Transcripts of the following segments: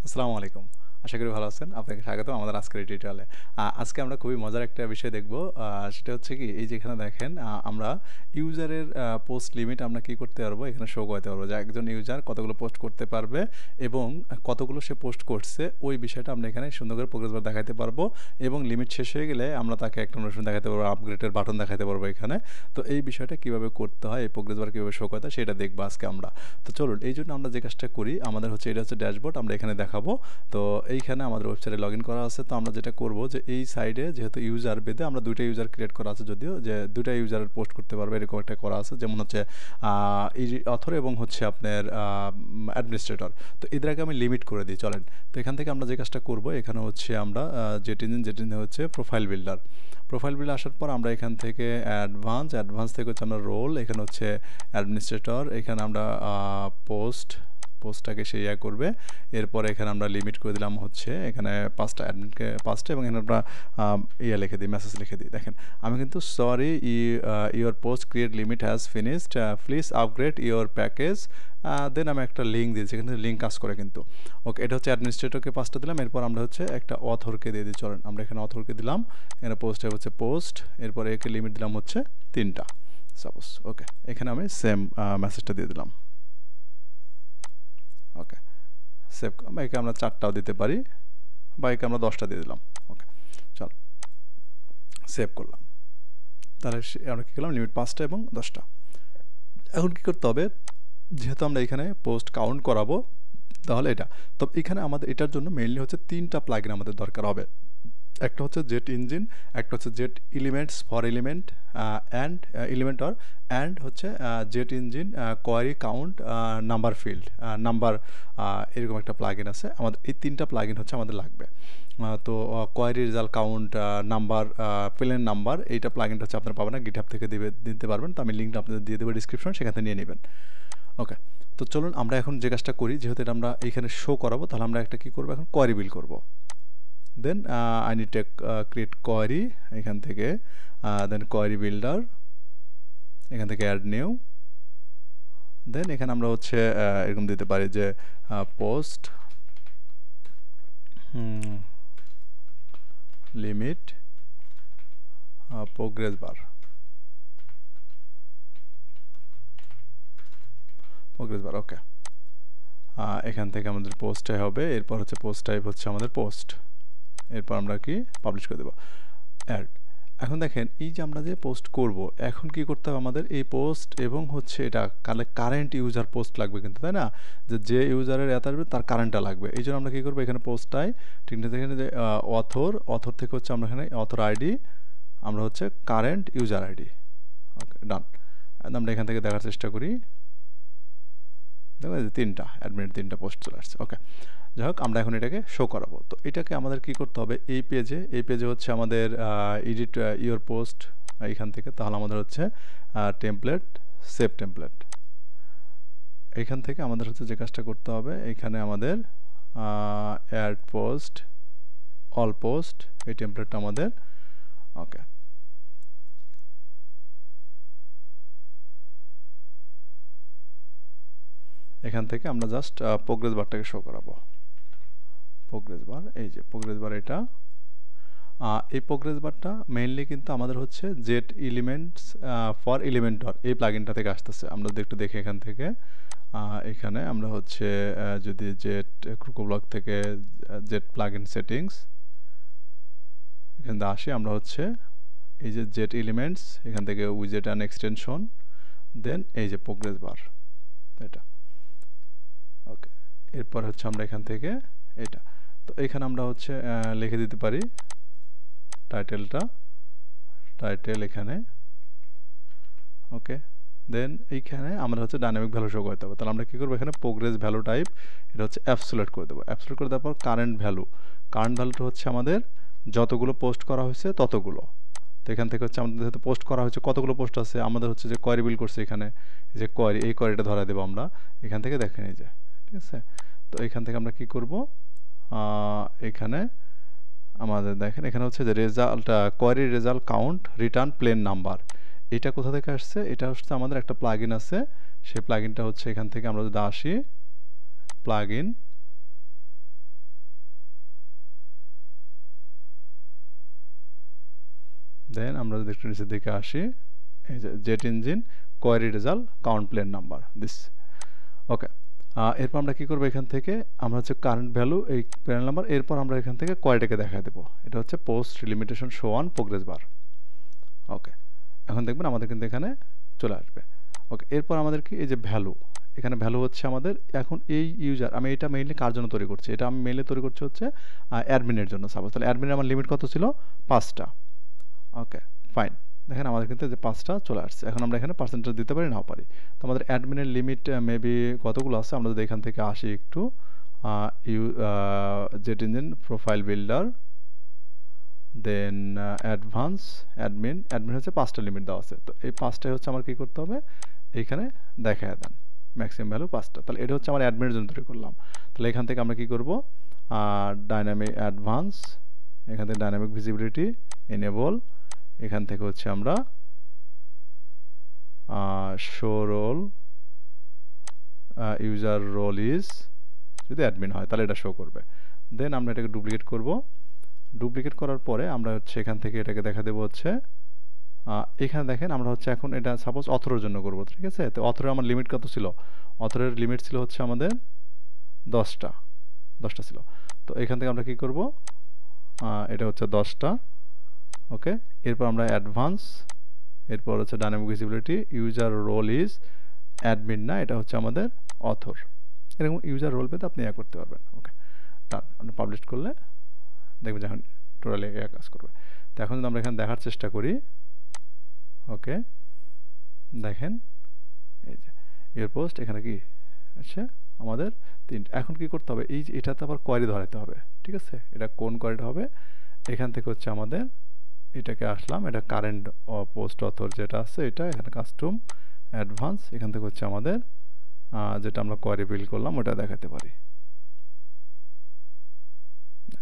আসসালামু আলাইকুম। আশা করি ভালো আছেন। আপনাকে স্বাগতম আমাদের আজকের এই টিউটোরিয়ালে। আজকে আমরা খুবই মজার একটা বিষয় দেখব। সেটা হচ্ছে কি এই যে এখানে দেখেন আমরা ইউজারের পোস্ট লিমিট আমরা কি করতে পারবো এখানে শো করতে পারবো যে একজন ইউজার কতগুলো পোস্ট করতে পারবে এবং কতগুলো সে পোস্ট করছে ওই বিষয়টা আমরা এখানে সুন্দর করে প্রোগ্রেস বার দেখাতে পারবো এবং লিমিট শেষ হয়ে গেলে আমরা তাকে একটা নোটিফিকেশন দেখাতে পারবো, আপগ্রেডের বাটন দেখাতে পারবো এখানে। তো এই বিষয়টা কিভাবে করতে হয়, এই প্রোগ্রেস বার কিভাবে শো করতে হয় সেটা দেখবো আজকে আমরা। তো চলুন এই জন্য আমরা যে কাজটা করি আমাদের হচ্ছে এটা হচ্ছে ড্যাশবোর্ড, আমরা এখানে দেখাবো। তো এইখানে আমাদের ওয়েবসাইটে লগ ইন করা আছে। তো আমরা যেটা করব যে এই সাইডে যেহেতু ইউজার বেদে আমরা দুইটা ইউজার ক্রিয়েট করা আছে, যদিও যে দুইটা ইউজারের পোস্ট করতে পারবে এরকম একটা করা আছে, যেমন হচ্ছে অথর এবং হচ্ছে আপনার অ্যাডমিনিস্ট্রেটর। তো এদের আগে আমি লিমিট করে দিই চলেন। তো এখান থেকে আমরা যে কাজটা করব এখানে হচ্ছে আমরা জেট ইঞ্জিন হচ্ছে প্রোফাইল বিল্ডার। প্রোফাইল বিল্ডার আসার পর আমরা এখান থেকে অ্যাডভান্স থেকে হচ্ছে আমরা রোল, এখানে হচ্ছে অ্যাডমিনিস্ট্রেটর, এখানে আমরা পোস্টটাকে সে করবে। এরপরে এখানে আমরা লিমিট করে দিলাম হচ্ছে এখানে 5টা অ্যাডমিনকে 5টা এবং এখানে আমরা লিখে দিই, মেসেজ লিখে দিই। দেখেন আমি কিন্তু sorry your post create limit has finished, please upgrade your package. Then আমি একটা লিঙ্ক দিয়েছি, এখানে লিঙ্ক কাজ করে কিন্তু। ওকে, এটা হচ্ছে অ্যাডমিনিস্ট্রেটরকে 5টা দিলাম। এরপর আমরা হচ্ছে একটা অথরকে দিয়ে দিই, চলেন আমরা এখানে অথরকে দিলাম। এখানে পোস্টে হচ্ছে পোস্ট, এরপরে একে লিমিট দিলাম হচ্ছে 3টা সাপোজ। ওকে, এখানে আমি সেম মেসেজটা দিয়ে দিলাম। ওকে, সেভ। একে আমরা 4টাও দিতে পারি বা একে আমরা 10টা দিয়ে দিলাম। ওকে, চল সেভ করলাম। তাহলে আমরা কী করলাম, লিমিট 5টা এবং 10টা। এখন কী করতে হবে, যেহেতু আমরা এখানে পোস্ট কাউন্ট করাবো তাহলে এটা, তবে এখানে আমাদের এটার জন্য মেইনলি হচ্ছে 3টা প্লাগইন আমাদের দরকার হবে। একটা হচ্ছে জেট ইঞ্জিন, একটা হচ্ছে jet elements for element and Elementor, and হচ্ছে jet engine query count number field number, এরকম একটা প্লাগইন আছে আমাদের। এই 3টা প্লাগইন হচ্ছে আমাদের লাগবে। তো query result count number plain number, এইটা প্লাগইনটা হচ্ছে আপনারা পাবেন না, গিটহাব থেকে দিতে পারবেন। তো আমি লিঙ্কটা আপনাদের দিয়ে দেবো ডিসক্রিপশন, সেখান থেকে নিয়ে নেবেন। ওকে, তো চলুন আমরা এখন যে কাজটা করি, যেহেতু এটা আমরা এইখানে শো করাবো তাহলে আমরা একটা কী করবো, এখন কোয়ারি বিল করবো। Then I need to create query, এখান থেকে দেন কোয়ারি বিল্ডার, এখান থেকে অ্যাড নিউ। দেন এখানে আমরা হচ্ছে এরকম দিতে পারি যে পোস্ট লিমিট প্রোগ্রেস বার, ওকে। এখান থেকে আমাদের পোস্ট হবে, এরপর হচ্ছে পোস্ট টাইপ হচ্ছে আমাদের পোস্ট, এরপর আমরা কি পাবলিশ করে দেবো, অ্যাড। এখন দেখেন এই যে আমরা যে পোস্ট করব, এখন কি করতে হবে আমাদের, এই পোস্ট এবং হচ্ছে এটা কারেন্ট ইউজার পোস্ট লাগবে কিন্তু, তাই না? যে ইউজারের এত আসবে তার কারেন্টটা লাগবে। এই জন্য আমরা কী করবো, এখানে পোস্টটাই ঠিক আছে, এখানে যে অথর থেকে হচ্ছে আমরা এখানে অথর আইডি, আমরা হচ্ছে কারেন্ট ইউজার আইডি। ওকে, ডান। আমরা এখান থেকে দেখার চেষ্টা করি, দেখো 3টা অ্যাডমিনের 3টা পোস্ট চলে আসছে। ওকে, যাই হোক আমরা এখন এটাকে শো করাবো। তো এটাকে আমাদের কি করতে হবে, এই পেজে হচ্ছে আমাদের এডিট ইওর পোস্ট এইখান থেকে, তাহলে আমাদের হচ্ছে টেমপ্লেট, সেভ টেমপ্লেট। এইখান থেকে আমাদের হচ্ছে যে কাজটা করতে হবে, এইখানে আমাদের অ্যাড পোস্ট, অল পোস্ট, এই টেমপ্লেটটা আমাদের। ওকে, এখান থেকে আমরা জাস্ট প্রোগ্রেস বারটাকে শো করাবো। প্রোগ্রেস বার, এই যে প্রোগ্রেস বার, এটা এই প্রোগ্রেস বারটা মেইনলি কিন্তু আমাদের হচ্ছে জেট এলিমেন্টস ফর এলিমেন্টর এই প্লাগইনটা থেকে আসতেছে। আমরা একটু দেখি এখান থেকে, এখানে আমরা হচ্ছে যদি জেট ক্রোকোব্লক থেকে জেট প্লাগইন সেটিংস এখানে আসি, আমরা হচ্ছে এই যে জেট এলিমেন্টস, এখান থেকে উইজেট অ্যান্ড এক্সটেনশন, দেন এই যে প্রোগ্রেস বার এটা। ওকে, এরপর হচ্ছে আমরা এখান থেকে এটা, তো এখানে আমরা হচ্ছে লিখে দিতে পারি টাইটেল এখানে। ওকে, দেন এইখানে আমরা হচ্ছে ডাইনামিক ভ্যালু শো করতে হবে। তাহলে আমরা কী করবো, এখানে প্রোগ্রেস ভ্যালু টাইপ এটা হচ্ছে অ্যাবসোলিউট করে দেবো। অ্যাবসোলিউট করে দেওয়ার পর কারেন্ট ভ্যালুটা হচ্ছে আমাদের যতগুলো পোস্ট করা হয়েছে ততগুলো। তো এখান থেকে হচ্ছে আমাদের যেহেতু পোস্ট করা হয়েছে, কতগুলো পোস্ট আছে আমাদের হচ্ছে যে কোয়ারি বিল করছে, এখানে এই যে এই কোয়ারিটা ধরা দেবো আমরা এখান থেকে, দেখেন এই যে, ঠিক আছে। তো এখান থেকে আমরা কি করব, এখানে আমাদের দেখেন এখানে হচ্ছে যে result, query result count return plain number, এটা কোথা থেকে আসছে, এটা হচ্ছে আমাদের একটা প্লাগইন আছে, সেই প্লাগইনটা হচ্ছে এখান থেকে আমরা যদি আসি প্লাগইন দেন আমরা যদি একটু নিচের দিকে আসি, এই যে jet engine query result count plain number this. Okay, এরপর আমরা কী করবো, এখান থেকে আমরা হচ্ছে কারেন্ট ভ্যালু এই প্যানেল নাম্বার, এরপর আমরা এখান থেকে কোয়ারিটাকে দেখা দেবো। এটা হচ্ছে post limitation show on progress bar. Okay, এখন দেখবেন আমাদের কিন্তু এখানে চলে আসবে। ওকে, এরপর আমাদের কি এই যে ভ্যালু, এখানে ভ্যালু হচ্ছে আমাদের এখন এই ইউজার, আমি এটা মেইনলি কার জন্য তৈরি করছি, এটা আমি মেইনলি তৈরি করছি হচ্ছে অ্যাডমিনের জন্য। সাপোজ তাহলে অ্যাডমিনের আমার লিমিট কত ছিল, 5টা। ওকে ফাইন, দেখেন আমাদের কিন্তু যে 5টা চলে আসছে। এখন আমরা এখানে পার্সেন্টেজ দিতে পারি, নাও পারি। তো আমাদের অ্যাডমিনের লিমিট মেবি কতগুলো আছে, আমরা যদি এখান থেকে আসি একটু, জেট ইঞ্জিন প্রোফাইল বিল্ডার, দেন অ্যাডভান্স অ্যাডমিন হচ্ছে 5টা লিমিট দেওয়া আছে। তো এই 5টাই হচ্ছে আমার কী করতে হবে, এইখানে দেখায় দেন ম্যাক্সিমাম ভ্যালু 5টা। তাহলে এটা হচ্ছে আমার অ্যাডমিনের জন্য তৈরি করলাম। তাহলে এখান থেকে আমরা কী করবো, ডাইনামিক অ্যাডভান্স, এখান থেকে ডাইনামিক ভিজিবিলিটি এনেবল, এখান থেকে হচ্ছে আমরা show role, user role is, যদি অ্যাডমিন হয় তাহলে এটা শো করবে। দেন আমরা এটাকে ডুপ্লিকেট করব। ডুপ্লিকেট করার পরে আমরা হচ্ছে এখান থেকে এটাকে দেখা দেবো হচ্ছে এখানে দেখেন আমরা হচ্ছে এখন এটা সাপোজ অথরের জন্য করব, ঠিক আছে। তো অথরের আমার লিমিট কত ছিল, অথরের লিমিট ছিল হচ্ছে আমাদের 10টা ছিল। তো এখান থেকে আমরা কি করব, এটা হচ্ছে 10টা। ওকে, এরপর আমরা অ্যাডভান্স, এরপর হচ্ছে dynamic visibility, user role is admin না, এটা হচ্ছে আমাদের অথর। এরকম ইউজার রোল পেতে আপনি করতে পারবেন। ওকে ডান, আপনি পাবলিশ করলে দেখবেন যখন টোটালি কাজ করবে। তো এখন যদি আমরা এখানে দেখার চেষ্টা করি, ওকে দেখেন এই যে এর পোস্ট এখানে কি আচ্ছা আমাদের 3টা। এখন কি করতে হবে, এই যে এটাতে আবার কোয়ারি ধরাতে হবে, ঠিক আছে। এটা কোন কোয়ারিটা হবে, এখান থেকে হচ্ছে আমাদের এটাকে আসলাম, এটা কারেন্ট পোস্ট অথর যেটা আছে এটা, এখানে কাস্টম অ্যাডভান্স, এখান থেকে হচ্ছে আমাদের যেটা আমরা কোয়ারি বিল্ড করলাম ওটা দেখাতে পারি।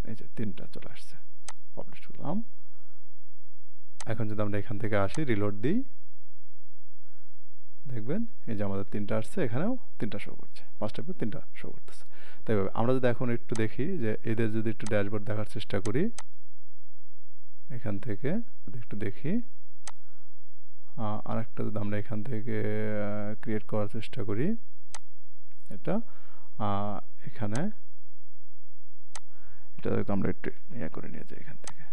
এই যে 3টা চলে আসছে, পাবলিশ করলাম। এখন যদি আমরা এখান থেকে আসি, রিলোড দিই, দেখবেন এই যে আমাদের 3টা আসছে, এখানেও 3টা শো করছে, 5টা 3টা শো করতেছে। তাই আমরা যদি এখন একটু দেখি যে এদের যদি একটু ড্যাশবোর্ড দেখার চেষ্টা করি, এখান থেকে যদি একটু দেখি, আরেকটা যদি আমরা এখান থেকে ক্রিয়েট করার চেষ্টা করি, এটা এখানে এটা আমরা একটু ইয়ে করে নিয়ে যাই এখান থেকে,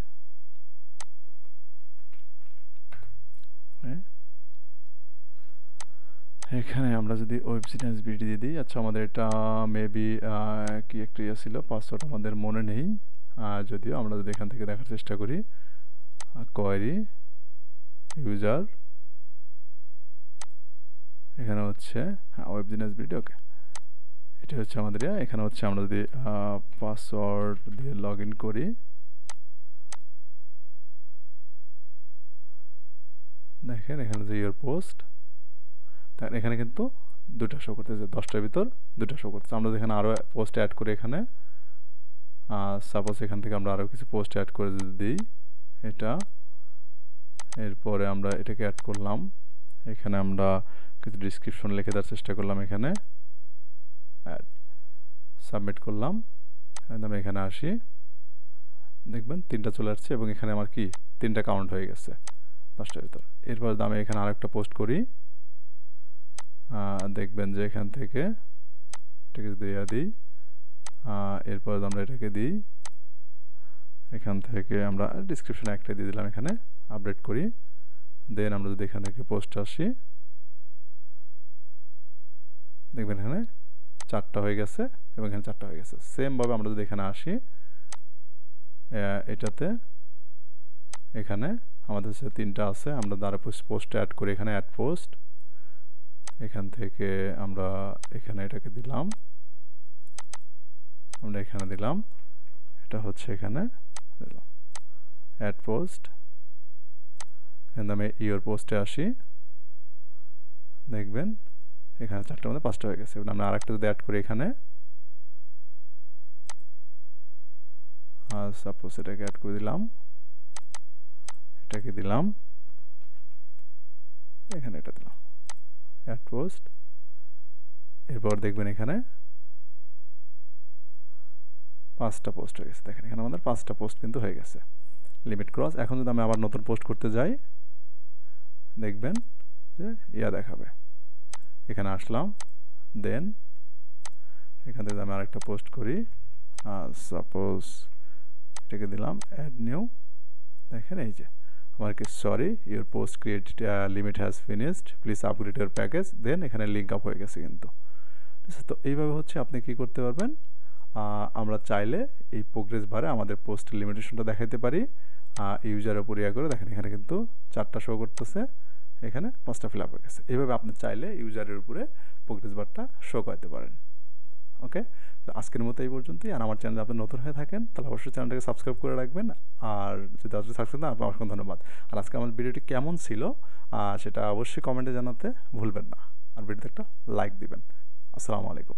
এখানে আমরা যদি ওয়েবসাইট বিডি দিয়ে দিই। আচ্ছা আমাদের এটা মেবি কি একটা ইয়ে ছিল, পাসওয়ার্ড আমাদের মনে নেই, যদিও আমরা যদি এখান থেকে দেখার চেষ্টা করি, কোয়ারি ইউজার, এখানে হচ্ছে ওয়েবসাইট বিডি। ওকে এটা হচ্ছে আমাদের এখানে হচ্ছে আমরা যদি পাসওয়ার্ড দিয়ে লগ ইন করি, দেখেন এখানে যে ইউর পোস্ট, তাহলে এখানে কিন্তু 2টা শো করতেছে, 10টার ভিতর 2টা শো করতেছে। আমরা এখানে আরও পোস্ট অ্যাড করি, এখানে সাপোজ এখান থেকে আমরা আরও কিছু পোস্ট অ্যাড করে যদি দিই এটা, এরপরে আমরা এটাকে অ্যাড করলাম, এখানে আমরা কিছু ডিসক্রিপশন লিখে দেওয়ার চেষ্টা করলাম, এখানে অ্যাড সাবমিট করলাম। আমি এখানে আসি, দেখবেন 3টা চলে আসছে এবং এখানে আমার কি 3টা কাউন্ট হয়ে গেছে 10টার ভিতর। এরপর আমি এখানে আরেকটা পোস্ট করি, দেখবেন যে এখান থেকে এটাকে দিয়ে দিই, এরপর আমরা এটাকে দিই, এখান থেকে আমরা ডিসক্রিপশনে একটা দিয়ে দিলাম, এখানে আপডেট করি। দেন আমরা যদি এখান থেকে পোস্ট আসি, দেখবেন এখানে 4টা হয়ে গেছে এবং এখানে 4টা হয়ে গেছে। সেমভাবে আমরা যদি এখানে আসি, এটাতে এখানে আমাদের যে 3টা আছে, আমরা দ্বারা পোস্ট অ্যাড করি, এখানে অ্যাড পোস্ট, এখান থেকে আমরা এখানে এটাকে দিলাম, আমরা এখানে দিলাম, এটা হচ্ছে এখানে দিলাম অ্যাড পোস্ট। আমি ইউর পোস্টে আসি, দেখবেন এখানে 4টার মধ্যে 5টা হয়ে গেছে। আমরা আরেকটা যদি অ্যাড করি, এখানে সাপোজ এটাকে অ্যাড করে দিলাম, এটাকে দিলাম, এখানে এটা দিলাম অ্যাড পোস্ট। এরপর দেখবেন এখানে 5টা পোস্ট হয়ে গেছে, দেখেন এখানে আমাদের 5টা পোস্ট কিন্তু হয়ে গেছে। Limit cross. এখন যদি আমি আবার নতুন পোস্ট করতে যাই দেখবেন যে দেখাবে। এখানে আসলাম, দেন এখান থেকে আমি আরেকটা পোস্ট করি, সাপোজ এটাকে দিলাম অ্যাড নিউ। দেখেন এই যে আমার কি sorry your post create limit has finished, please upgrade your package, then এখানে লিঙ্ক আপ হয়ে গেছে কিন্তু। ঠিক আছে, তো এইভাবে হচ্ছে আপনি কি করতে পারবেন, আমরা চাইলে এই প্রোগ্রেস বারে আমাদের পোস্টের লিমিটেশনটা দেখাইতে পারি। ইউজারের উপর করে দেখেন এখানে কিন্তু 4টা শো করতেছে, এখানে 5টা ফিল আপ হয়ে গেছে। এইভাবে আপনি চাইলে ইউজারের উপরে প্রোগ্রেস বারটা শো করতে পারেন। ওকে, আজকের মতো এই পর্যন্তই। আর আমার চ্যানেলে আপনি নতুন হয়ে থাকেন তাহলে অবশ্যই চ্যানেলটাকে সাবস্ক্রাইব করে রাখবেন। আর যদি অবশ্যই সাবস্ক্রাইব না, আপনার অসংখ্য ধন্যবাদ। আর আজকে আমার ভিডিওটি কেমন ছিল সেটা অবশ্যই কমেন্টে জানাতে ভুলবেন না। আর ভিডিওতে একটা লাইক দিবেন। আসসালামু আলাইকুম।